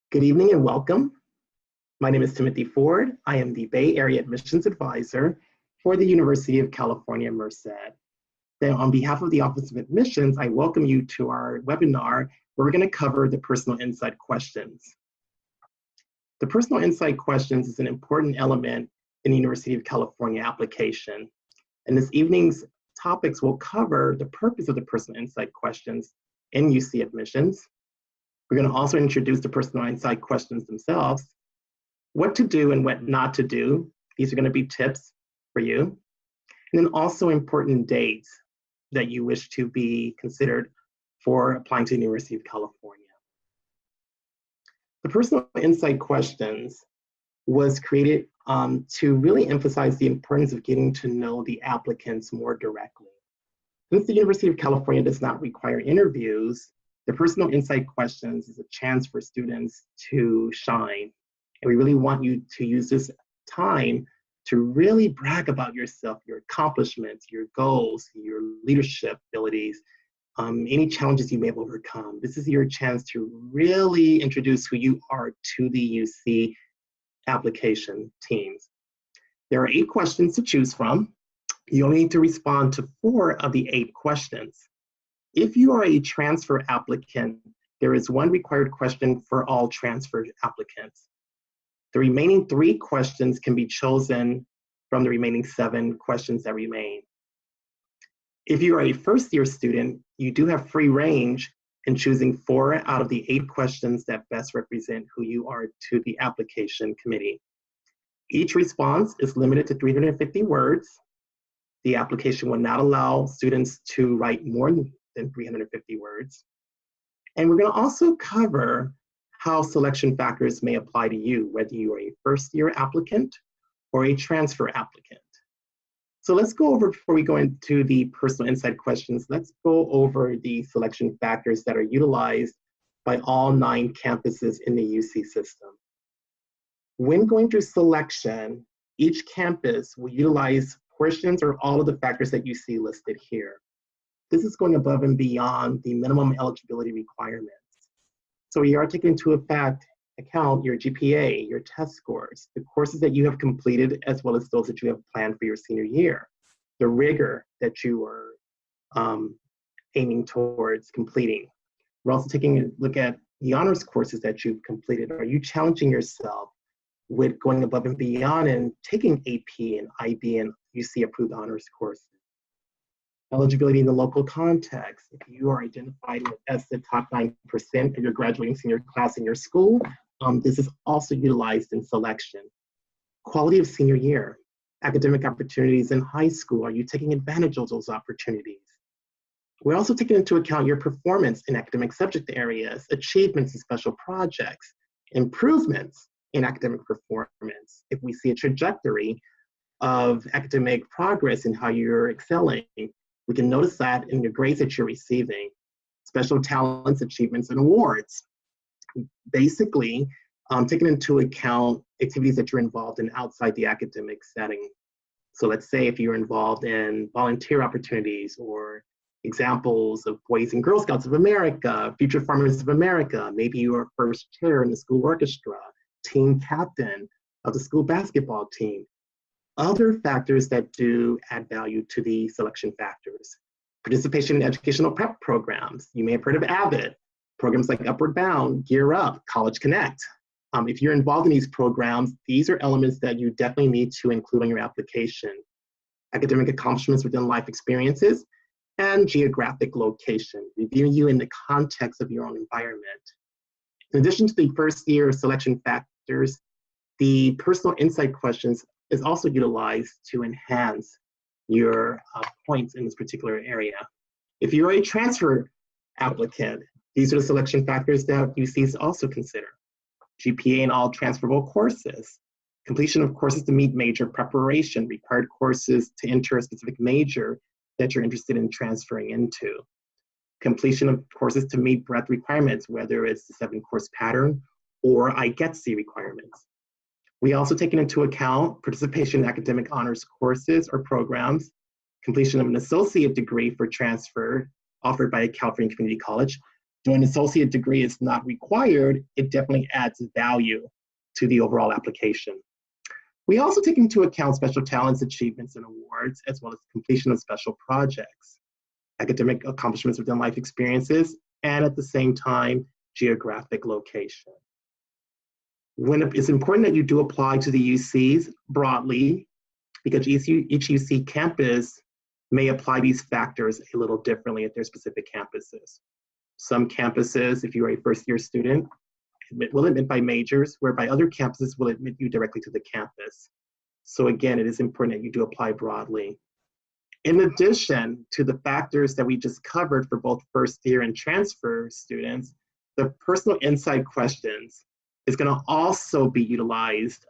Good evening and welcome. My name is Timothy Ford. I am the Bay Area Admissions Advisor for the University of California, Merced. Then on behalf of the Office of Admissions, I welcome you to our webinar where we're going to cover the personal insight questions. The personal insight questions is an important element in the University of California application. And this evening's topics will cover the purpose of the personal insight questions in UC admissions. We're going to also introduce the personal insight questions themselves, what to do and what not to do. These are going to be tips for you. And then also important dates that you wish to be considered for applying to the University of California. The personal insight questions was created to really emphasize the importance of getting to know the applicants more directly. Since the University of California does not require interviews, the personal insight questions is a chance for students to shine. And we really want you to use this time to really brag about yourself, your accomplishments, your goals, your leadership abilities, any challenges you may have overcome. This is your chance to really introduce who you are to the UC application teams. There are 8 questions to choose from. You only need to respond to 4 of the 8 questions. If you are a transfer applicant, there is 1 required question for all transfer applicants. The remaining 3 questions can be chosen from the remaining 7 questions that remain. If you are a first-year student, you do have free range in choosing 4 out of the 8 questions that best represent who you are to the application committee. Each response is limited to 350 words. The application will not allow students to write more than 350 words. And we're going to also cover how selection factors may apply to you, whether you are a first-year applicant or a transfer applicant. So let's go over, before we go into the personal insight questions, let's go over the selection factors that are utilized by all 9 campuses in the UC system. When going through selection, each campus will utilize portions or all of the factors that you see listed here. This is going above and beyond the minimum eligibility requirements. So you are taking into account your GPA, your test scores, the courses that you have completed, as well as those that you have planned for your senior year, the rigor that you are aiming towards completing. We're also taking a look at the honors courses that you've completed. Are you challenging yourself with going above and beyond and taking AP and IB and UC approved honors courses? Eligibility in the local context. If you are identified as the top 9% of your graduating senior class in your school, this is also utilized in selection. Quality of senior year. Academic opportunities in high school. Are you taking advantage of those opportunities? We're also taking into account your performance in academic subject areas, achievements in special projects, improvements in academic performance. If we see a trajectory of academic progress in how you're excelling, we can notice that in the grades that you're receiving. Special talents, achievements, and awards. Basically, taking into account activities that you're involved in outside the academic setting. So let's say if you're involved in volunteer opportunities or examples of Boys and Girl Scouts of America, Future Farmers of America, maybe you are first chair in the school orchestra, team captain of the school basketball team. Other factors that do add value to the selection factors. Participation in educational prep programs. You may have heard of AVID, programs like Upward Bound, Gear Up, College Connect. If you're involved in these programs, these are elements that you definitely need to include on your application. Academic accomplishments within life experiences and geographic location, reviewing you in the context of your own environment. In addition to the first year selection factors, the personal insight questions is also utilized to enhance your points in this particular area. If you're a transfer applicant, these are the selection factors that UCs also consider. GPA in all transferable courses, completion of courses to meet major preparation, required courses to enter a specific major that you're interested in transferring into, completion of courses to meet breadth requirements, whether it's the 7-course pattern or IGETC requirements. We also take into account participation in academic honors courses or programs, completion of an associate degree for transfer offered by a California community college, Though an associate degree is not required, it definitely adds value to the overall application. We also take into account special talents, achievements, and awards, as well as completion of special projects, academic accomplishments within life experiences, and at the same time, geographic location. It's important that you do apply to the UCs broadly, because each UC campus may apply these factors a little differently at their specific campuses. Some campuses, if you are a first-year student, will admit by majors, whereby other campuses will admit you directly to the campus. So again, it is important that you do apply broadly. In addition to the factors that we just covered for both first-year and transfer students, the personal insight questions is going to also be utilized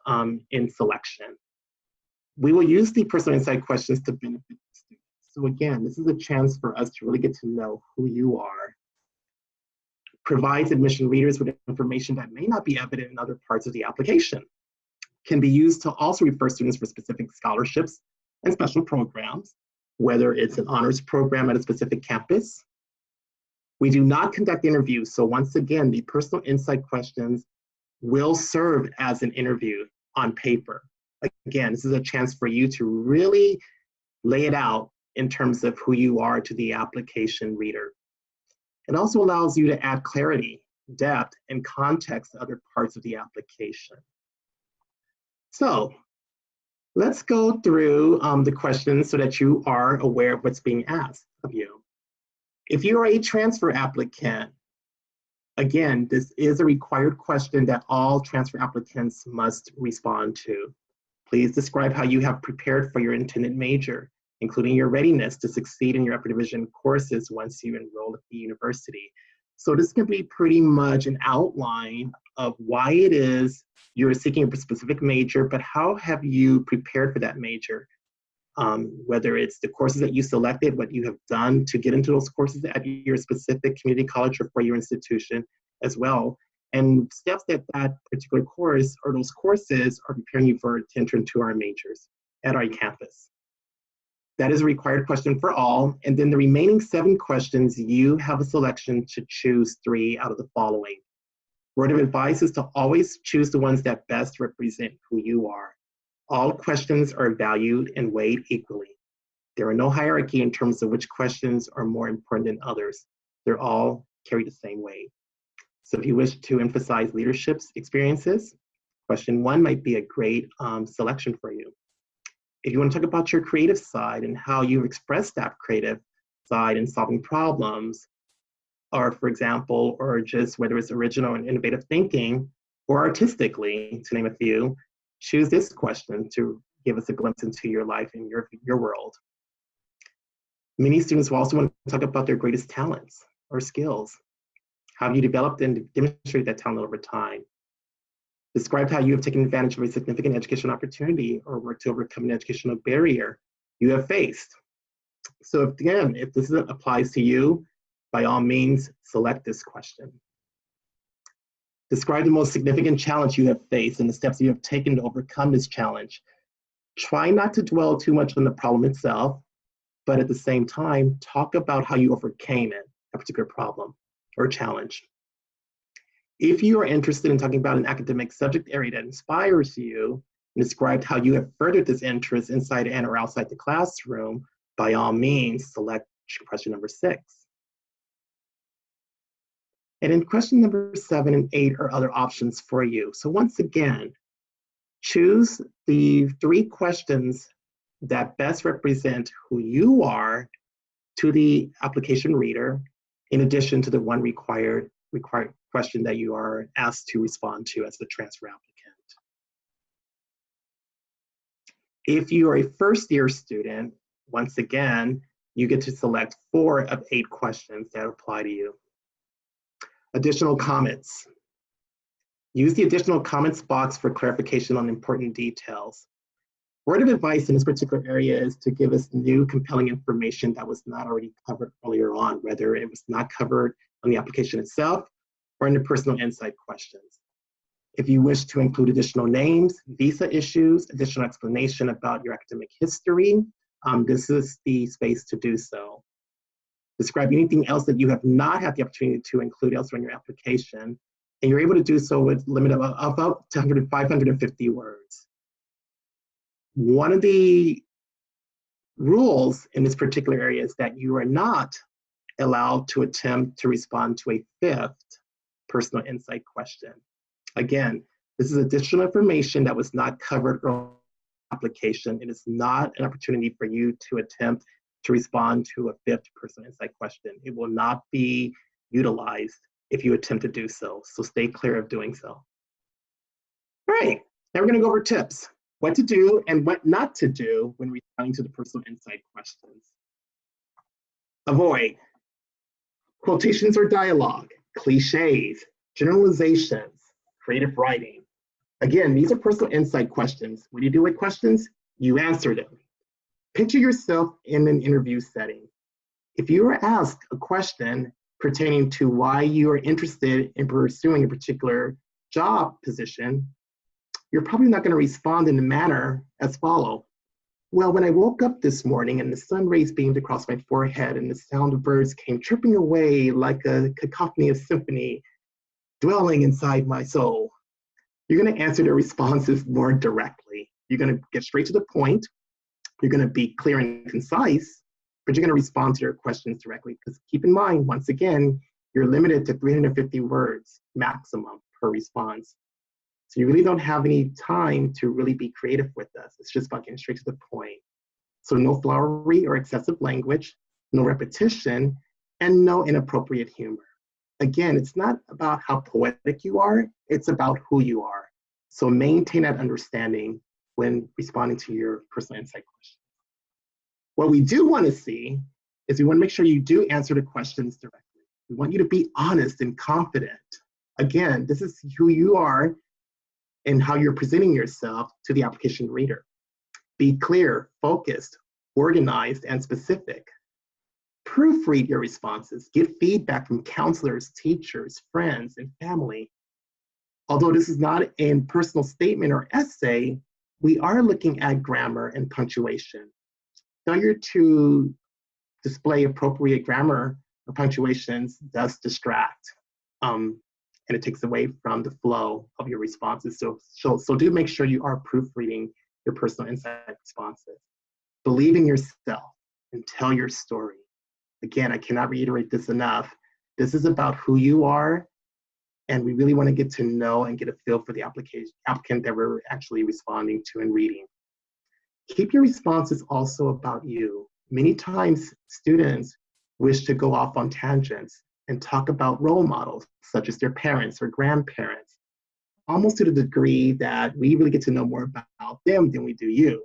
in selection. We will use the personal insight questions to benefit the students. So again, this is a chance for us to really get to know who you are. Provides admission readers with information that may not be evident in other parts of the application. Can be used to also refer students for specific scholarships and special programs, whether it's an honors program at a specific campus. We do not conduct interviews, so once again, the personal insight questions will serve as an interview on paper. Again, this is a chance for you to really lay it out in terms of who you are to the application reader. It also allows you to add clarity, depth, and context to other parts of the application. So let's go through the questions so that you are aware of what's being asked of you. If you are a transfer applicant, again, this is a required question that all transfer applicants must respond to. Please describe how you have prepared for your intended major, including your readiness to succeed in your upper division courses once you enroll at the university. So this can be pretty much an outline of why it is you're seeking a specific major, but how have you prepared for that major? Whether it's the courses that you selected, what you have done to get into those courses at your specific community college or for your institution as well, and steps that that particular course or those courses are preparing you for to enter into our majors at our campus. That is a required question for all. And then the remaining 7 questions, you have a selection to choose 3 out of the following. Word of advice is to always choose the ones that best represent who you are. All questions are valued and weighed equally. There are no hierarchy in terms of which questions are more important than others. They're all carried the same weight. So if you wish to emphasize leadership experiences, question 1 might be a great selection for you. If you want to talk about your creative side and how you've expressed that creative side in solving problems, or for example, or just whether it's original and innovative thinking, or artistically, to name a few, choose this question to give us a glimpse into your life and your world. Many students will also want to talk about their greatest talents or skills. How have you developed and demonstrated that talent over time? Describe how you have taken advantage of a significant educational opportunity or worked to overcome an educational barrier you have faced. So again, if this applies to you, by all means, select this question. Describe the most significant challenge you have faced and the steps you have taken to overcome this challenge. Try not to dwell too much on the problem itself, but at the same time, talk about how you overcame it, a particular problem or challenge. If you are interested in talking about an academic subject area that inspires you, and describe how you have furthered this interest inside and or outside the classroom, by all means, select question number 6. And then question number 7 and 8 are other options for you. So once again, choose the 3 questions that best represent who you are to the application reader, in addition to the 1 required question that you are asked to respond to as the transfer applicant. If you are a first-year student, once again, you get to select 4 of 8 questions that apply to you. Additional comments. Use the additional comments box for clarification on important details. Word of advice in this particular area is to give us new compelling information that was not already covered earlier on, whether it was not covered on the application itself or in the personal insight questions. If you wish to include additional names, visa issues, additional explanation about your academic history, this is the space to do so. Describe anything else that you have not had the opportunity to include elsewhere in your application. And you're able to do so with a limit of about 550 words. One of the rules in this particular area is that you are not allowed to attempt to respond to a fifth personal insight question. Again, this is additional information that was not covered earlier in the application. It is not an opportunity for you to attempt to respond to a fifth personal insight question. It will not be utilized if you attempt to do so. So stay clear of doing so. All right, now we're going to go over tips. What to do and what not to do when responding to the personal insight questions. Avoid quotations or dialogue, cliches, generalizations, creative writing. Again, these are personal insight questions. What do you do with questions? You answer them. Picture yourself in an interview setting. If you were asked a question pertaining to why you are interested in pursuing a particular job position, you're probably not going to respond in the manner as follows. Well, when I woke up this morning and the sun rays beamed across my forehead and the sound of birds came tripping away like a cacophony of symphony dwelling inside my soul, you're going to answer the responses more directly. You're going to get straight to the point. You're going to be clear and concise, but you're going to respond to their questions directly. Because keep in mind, once again, you're limited to 350 words maximum per response. So you really don't have any time to really be creative with this. It's just about getting straight to the point. So no flowery or excessive language, no repetition, and no inappropriate humor. Again, it's not about how poetic you are, it's about who you are. So maintain that understanding when responding to your personal insight questions. What we do want to see is we want to make sure you do answer the questions directly. We want you to be honest and confident. Again, this is who you are and how you're presenting yourself to the application reader. Be clear, focused, organized, and specific. Proofread your responses. Get feedback from counselors, teachers, friends, and family. Although this is not a personal statement or essay, we are looking at grammar and punctuation. Failure to display appropriate grammar or punctuations does distract. And it takes away from the flow of your responses. So do make sure you are proofreading your personal insight responses. Believe in yourself and tell your story. Again, I cannot reiterate this enough. This is about who you are, and we really want to get to know and get a feel for the applicant that we're actually responding to and reading. Keep your responses also about you. Many times, students wish to go off on tangents and talk about role models, such as their parents or grandparents, almost to the degree that we really get to know more about them than we do you.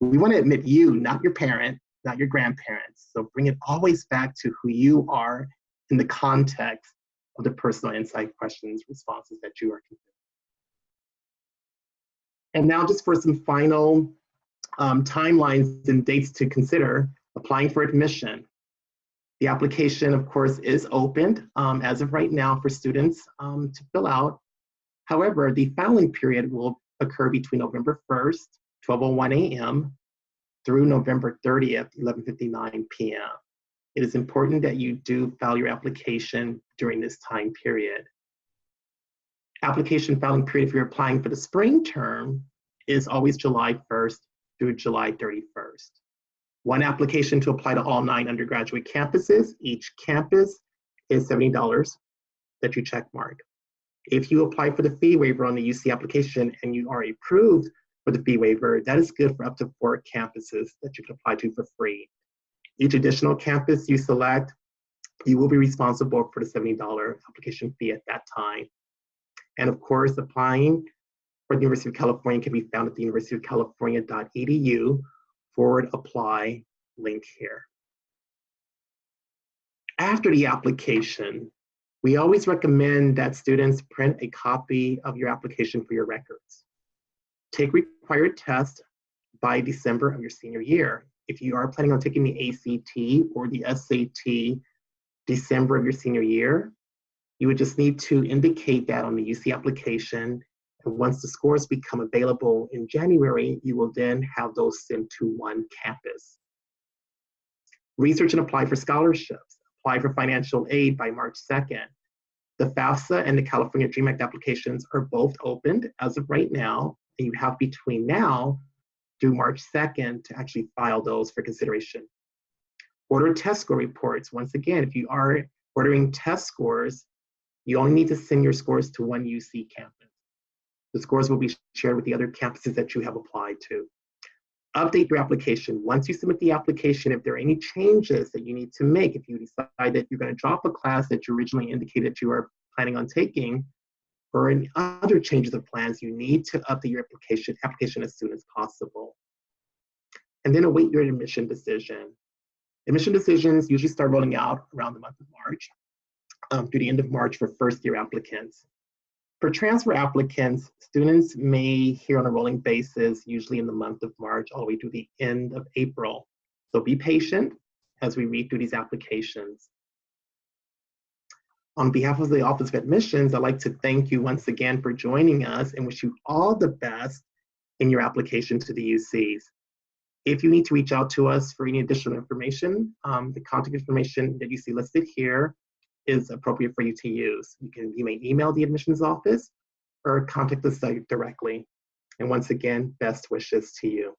We want to admit you, not your parent, not your grandparents. So bring it always back to who you are in the context of the personal insight questions, responses that you are considering. And now just for some final timelines and dates to consider, applying for admission. The application, of course, is opened as of right now for students to fill out. However, the filing period will occur between November 1st, 12:01 a.m. through November 30th, 11:59 p.m. It is important that you do file your application during this time period. Application filing period if you're applying for the spring term is always July 1st through July 31st. One application to apply to all 9 undergraduate campuses. Each campus is $70 that you check mark. If you apply for the fee waiver on the UC application and you are approved for the fee waiver, that is good for up to 4 campuses that you can apply to for free. Each additional campus you select, you will be responsible for the $70 application fee at that time. And of course, applying for the University of California can be found at the universityofcalifornia.edu/apply link here. After the application, we always recommend that students print a copy of your application for your records. Take required tests by December of your senior year. If you are planning on taking the ACT or the SAT December of your senior year, you would just need to indicate that on the UC application. And once the scores become available in January, you will then have those sent to one campus. Research and apply for scholarships. Apply for financial aid by March 2nd. The FAFSA and the California DREAM Act applications are both opened as of right now, and you have between now through March 2nd to actually file those for consideration. Order test score reports. Once again, if you are ordering test scores, you only need to send your scores to one UC campus. The scores will be shared with the other campuses that you have applied to. Update your application. Once you submit the application, if there are any changes that you need to make, if you decide that you're going to drop a class that you originally indicated you are planning on taking, or any other changes of plans, you need to update your application as soon as possible. And then await your admission decision. Admission decisions usually start rolling out around the month of March, through the end of March for first-year applicants. For transfer applicants, students may hear on a rolling basis, usually in the month of March, all the way to the end of April. So be patient as we read through these applications. On behalf of the Office of Admissions, I'd like to thank you once again for joining us and wish you all the best in your application to the UCs. If you need to reach out to us for any additional information, the contact information that you see listed here is appropriate for you to use. You may email the admissions office or contact the site directly. And once again, best wishes to you.